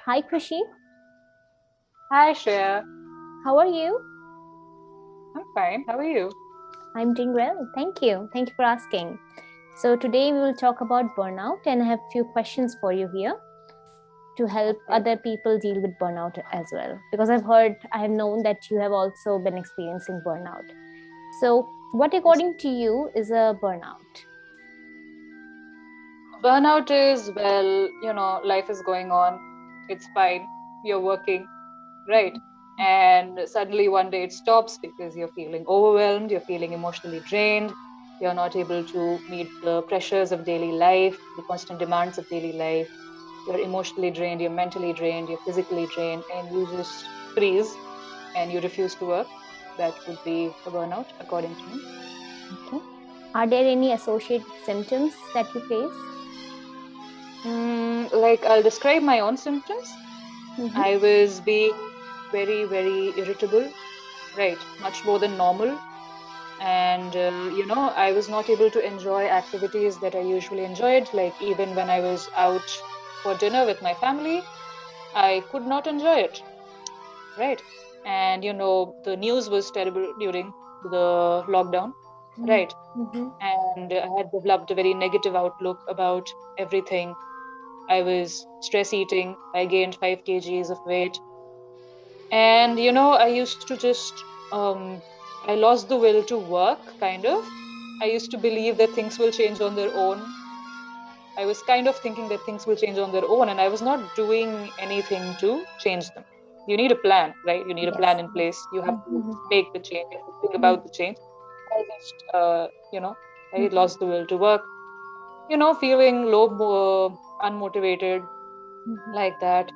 Hi, Krushi. Hi, Shreya. How are you? I'm fine. How are you? I'm doing well. Thank you. Thank you for asking. So, today we will talk about burnout, and I have a few questions for you here to help Okay. other people deal with burnout as well. Because I have known that you have also been experiencing burnout. So, what Yes. according to you is a burnout? Burnout is, well, life is going on. It's fine. You're working, right? And suddenly one day it stops because you're feeling overwhelmed, you're feeling emotionally drained, you're not able to meet the pressures of daily life, the constant demands of daily life. You're emotionally drained, you're mentally drained, you're physically drained, and you just freeze and you refuse to work. That would be a burnout, according to me. Okay. Are there any associated symptoms that you faced? Like I'll describe my own symptoms. Mm-hmm. I was being very, very irritable, right? Much more than normal. And, I was not able to enjoy activities that I usually enjoyed. Like even when I was out for dinner with my family, I could not enjoy it, right? And, the news was terrible during the lockdown, right? Mm-hmm. And I had developed a very negative outlook about everything. I was stress eating. I gained 5 kgs of weight. And, I used to just, I lost the will to work, kind of. I used to believe that things will change on their own. I was kind of thinking that things will change on their own, and I was not doing anything to change them. You need a plan, right? You need a Yes. plan in Yes. place. You have to Mm-hmm. make the change. You have to bring about the change. I just, I lost the will to work, feeling low, unmotivated, like that.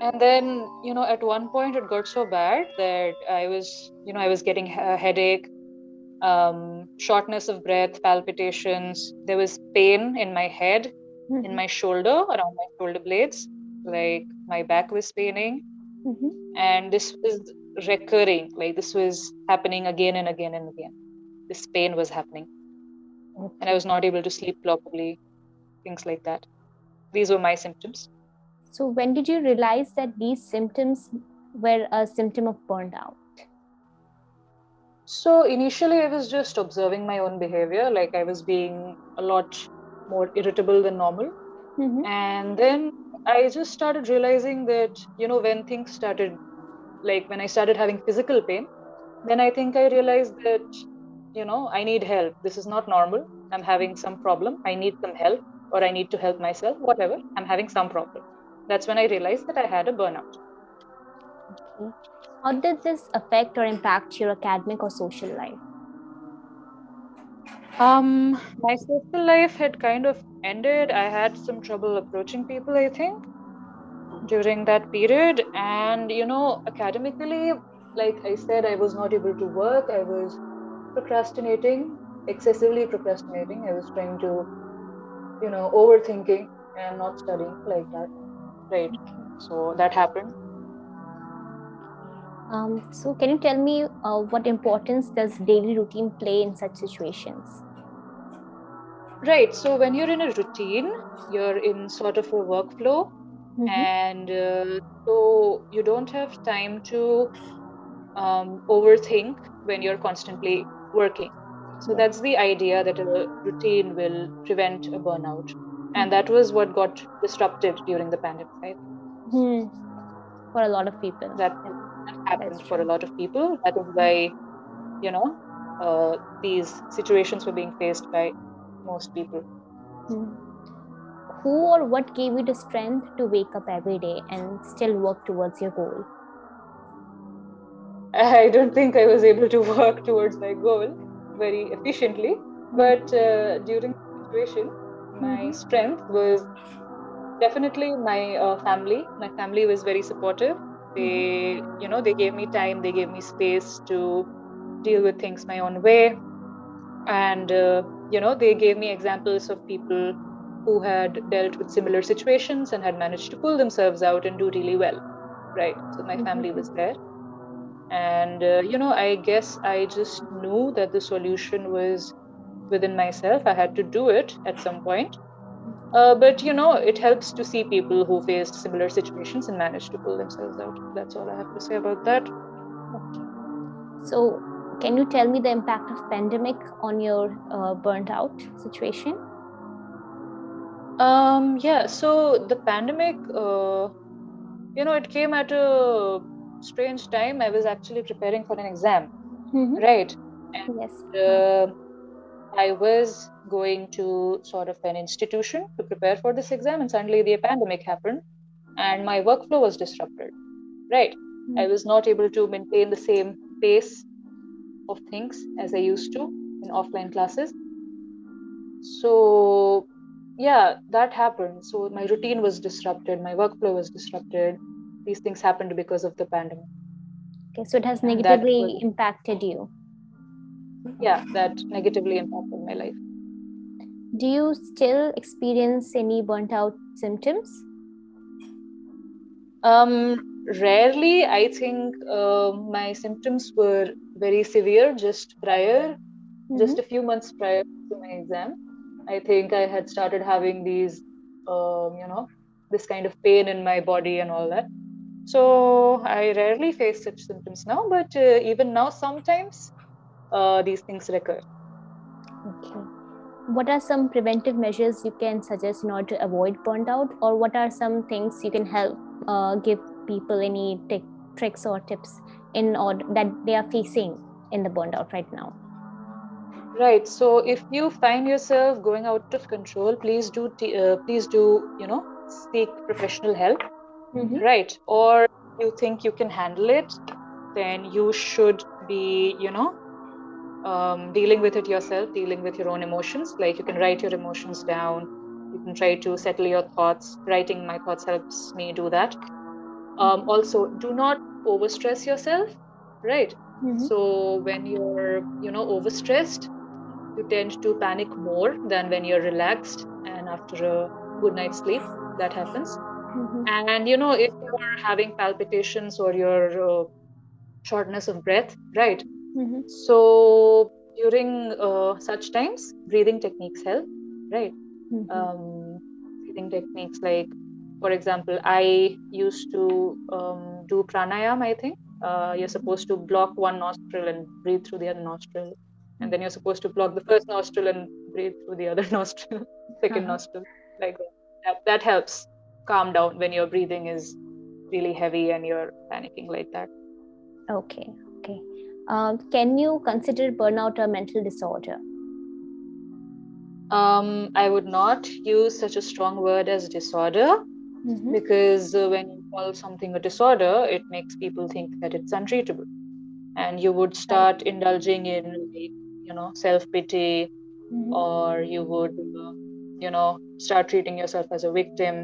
And then, at one point it got so bad that I was getting a headache, shortness of breath, palpitations. There was pain in my head, in Mm-hmm. my shoulder, around my shoulder blades, like my back was paining. Mm-hmm. And this was recurring, like this was happening again and again and again. This pain was happening, and I Okay. was not able to sleep properly, things like that. These were my symptoms. So, when did you realize that these symptoms were a symptom of burnout? So initially, I was just observing my own behavior, like I was being a lot more irritable than normal. Mm-hmm. And then I just started realizing that, when things started, like when I started having physical pain, then I think I realized that, I need help. This is not normal. I'm having some problem. I need some help, or I need to help myself, whatever. I'm having some problem. That's when I realized that I had a burnout. Okay. How did this affect or impact your academic or social life? My social life had kind of ended. I had some trouble approaching people, I think, during that period. And, academically, like I said, I was not able to work. I was procrastinating, excessively procrastinating. I was trying to, overthinking and not studying like that. Right. So that happened. So, can you tell me what importance does daily routine play in such situations? Right. So when you're in a routine, you're in sort of a workflow, Mm-hmm. and so you don't have time to overthink when you're constantly working. So Yes. that's the idea that a routine will prevent a burnout. And Mm-hmm. that was what got disrupted during the pandemic. I think Hmm. For a lot of people, that that's happened for a true. lot of people. That is why, you know, these situations were being faced by most people. Hmm. Who or what gave you the strength to wake up every day and still work towards your goal? I don't think I was able to work towards my goal very efficiently, but during the situation, my Mm-hmm. strength was definitely my family. My family was very supportive. Mm-hmm. They gave me time, they gave me space to deal with things my own way. And, they gave me examples of people who had dealt with similar situations and had managed to pull themselves out and do really well. Right. So my family was Mm-hmm. there. And, I guess I just knew that the solution was within myself. I had to do it at some point. But it helps to see people who faced similar situations and managed to pull themselves out. That's all I have to say about that. Okay. So, can you tell me the impact of pandemic on your burnt out situation? Yeah, so the pandemic, it came at a strange time. I was actually preparing for an exam, Mm-hmm. right? Yes. And I was going to sort of an institution to prepare for this exam, and suddenly the pandemic happened, and my workflow was disrupted, right? I was not able to maintain the same pace of things as I used to in offline classes. So, yeah, that happened. So, my routine was disrupted, my workflow was disrupted. These things happened because of the pandemic. Okay, so it has And that was, negatively impacted you. yeah, that negatively impacted my life. Do you still experience any burnt out symptoms? Um, Rarely, I think my symptoms were very severe just Mm-hmm. a few months prior to my exam. I think I had started having um, you know, this kind of pain in my body and all that. So I rarely face such symptoms now, but even now, sometimes these things recur. Okay. What are some preventive measures you can suggest in order to avoid burnt out, or what are some things you can help give people any tricks or tips in order that they are facing in the burnt out right now? Right. So if you find yourself going out of control, please do, seek professional help. Mm-hmm. Right. Or you think you can handle it, then you should be, dealing with it yourself, dealing with your own emotions. Like you can write your emotions down. You can try to settle your thoughts. Writing my thoughts helps me do that. Also, do not overstress yourself. Right. Mm-hmm. So when you're, overstressed, you tend to panic more than when you're relaxed and after a good night's sleep. That happens. Mm-hmm. And if you're having palpitations or your shortness of breath, right? Mm-hmm. So during such times, breathing techniques help, right? Mm-hmm. Um, Breathing techniques like, for example, I used to do pranayam, I think. You're supposed to block one nostril and breathe through the other nostril. And then you're supposed to block the first nostril and breathe through the other nostril, second Uh-huh. nostril, like that. That helps calm down when your breathing is really heavy and you're panicking like that. Okay. Okay. Can you consider burnout a mental disorder? I would not use such a strong word as disorder Mm-hmm. because when you call something a disorder, it makes people think that it's untreatable. And you would Right. start indulging in, like, self pity, Mm-hmm. or you would, start treating yourself as a victim.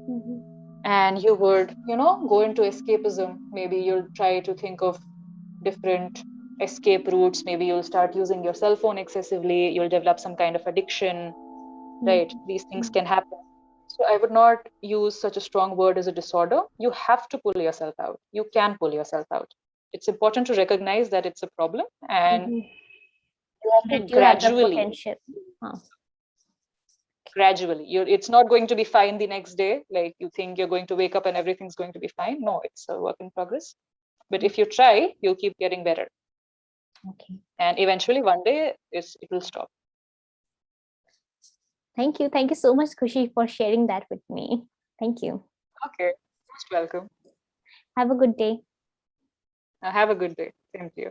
Mm-hmm. And you would, go into escapism. Maybe you'll try to think of different escape routes. Maybe you'll start using your cell phone excessively. You'll develop some kind of addiction, right? These things can happen. So I would not use such a strong word as a disorder. You have to pull yourself out. You can pull yourself out. It's important to recognize that it's a problem, and Mm-hmm. you have That to you have the gradually, potential. Huh. gradually. It's not going to be fine the next day. Like you think you're going to wake up and everything's going to be fine. No, it's a work in progress. But if you try, you'll keep getting better, Okay. and eventually one day it will stop. Thank you. Thank you so much, Kushi, for sharing that with me. Thank you. Okay, most welcome. Have a good day. Have a good day. Same to you.